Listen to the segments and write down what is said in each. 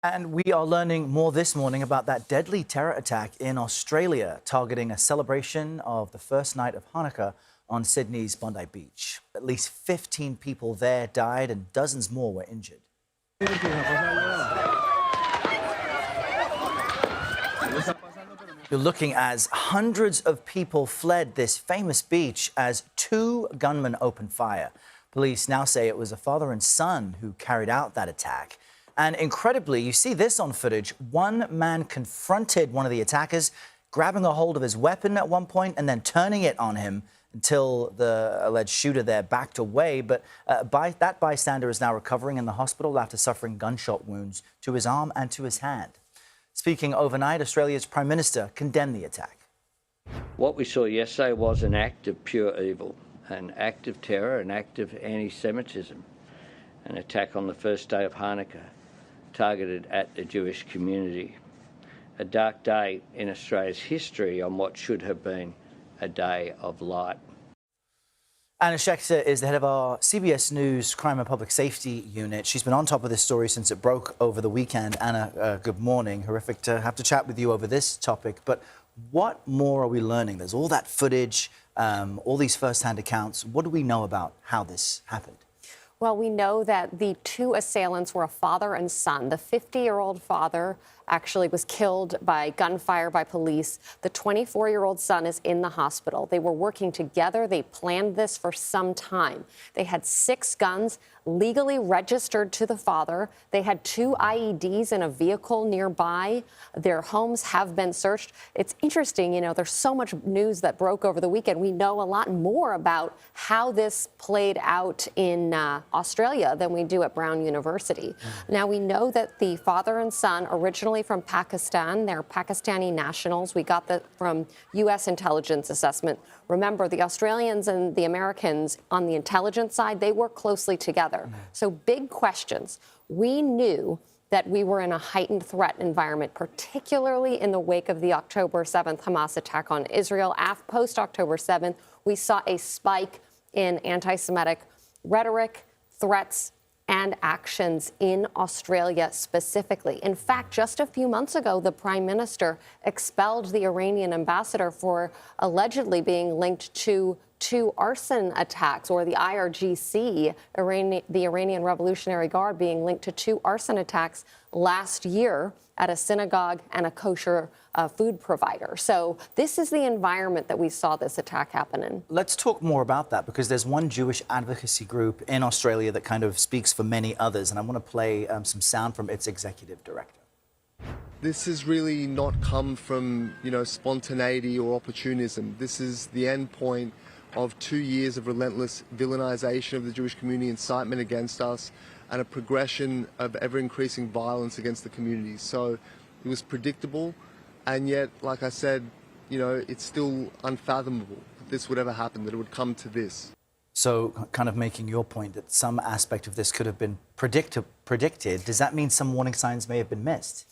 And we are learning more this morning about that deadly terror attack in Australia, targeting a celebration of the first night of Hanukkah on Sydney's Bondi Beach. At least 15 people there died and dozens more were injured. You're looking as hundreds of people fled this famous beach as two gunmen opened fire. Police now say it was a father and son who carried out that attack. And incredibly, you see this on footage. One man confronted one of the attackers, grabbing a hold of his weapon at one point and then turning it on him until the alleged shooter there backed away. But that bystander is now recovering in the hospital after suffering gunshot wounds to his arm and to his hand. Speaking overnight, Australia's Prime Minister condemned the attack. What we saw yesterday was an act of pure evil, an act of terror, an act of anti-Semitism, an attack on the first day of Hanukkah, targeted at the Jewish community. A dark day in Australia's history on what should have been a day of light. Anna Schecter is the head of our CBS News Crime and Public Safety Unit. She's been on top of this story since it broke over the weekend. Anna, good morning. Horrific to have to chat with you over this topic, but what more are we learning? There's all that footage, all these first-hand accounts. What do we know about how this happened? Well, we know that the two assailants were a father and son. The 50-year-old father actually was killed by gunfire by police. The 24-year-old son is in the hospital. They were working together. They planned this for some time. They had 6 guns legally registered to the father. They had 2 IEDs in a vehicle nearby. Their homes have been searched. It's interesting, you know, there's so much news that broke over the weekend. We know a lot more about how this played out in Australia than we do at Brown University. Now, we know that the father and son, originally from Pakistan, they're Pakistani nationals. We got that from U.S. intelligence assessment. Remember, the Australians and the Americans on the intelligence side, they work closely together. So big questions. We knew that we were in a heightened threat environment, particularly in the wake of the October 7th Hamas attack on Israel. Post-October 7th, we saw a spike in anti-Semitic rhetoric, threats, and actions in Australia specifically. In fact, just a few months ago, the Prime Minister expelled the Iranian ambassador for allegedly being linked to 2 arson attacks, or the IRGC, the Iranian Revolutionary Guard, being linked to 2 arson attacks last year at a synagogue and a kosher food provider. So this is the environment that we saw this attack happen in. Let's talk more about that, because there's one Jewish advocacy group in Australia that kind of speaks for many others, and I want to play some sound from its executive director. This has really not come from, spontaneity or opportunism. This is the end point of 2 years of relentless villainization of the Jewish community, incitement against us, and a progression of ever-increasing violence against the community. So it was predictable, and yet, like I said, it's still unfathomable that this would ever happen, that it would come to this. So kind of making your point that some aspect of this could have been predicted, does that mean some warning signs may have been missed?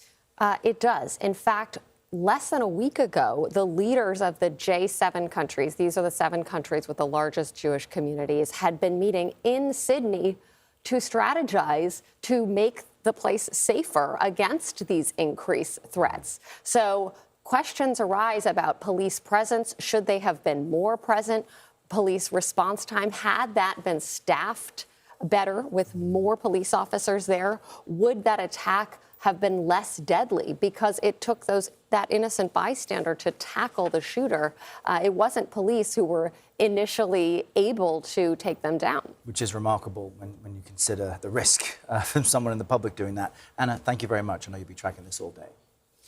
It does. In fact, less than a week ago, the leaders of the J7 countries, these are the 7 countries with the largest Jewish communities, had been meeting in Sydney to strategize to make the place safer against these increased threats. So questions arise about police presence. Should they have been more present? Police response time, had that been staffed better with more police officers there? Would that attack have been less deadly because it took that innocent bystander to tackle the shooter? It wasn't police who were initially able to take them down. Which is remarkable when you consider the risk from someone in the public doing that. Anna, thank you very much. I know you'll be tracking this all day.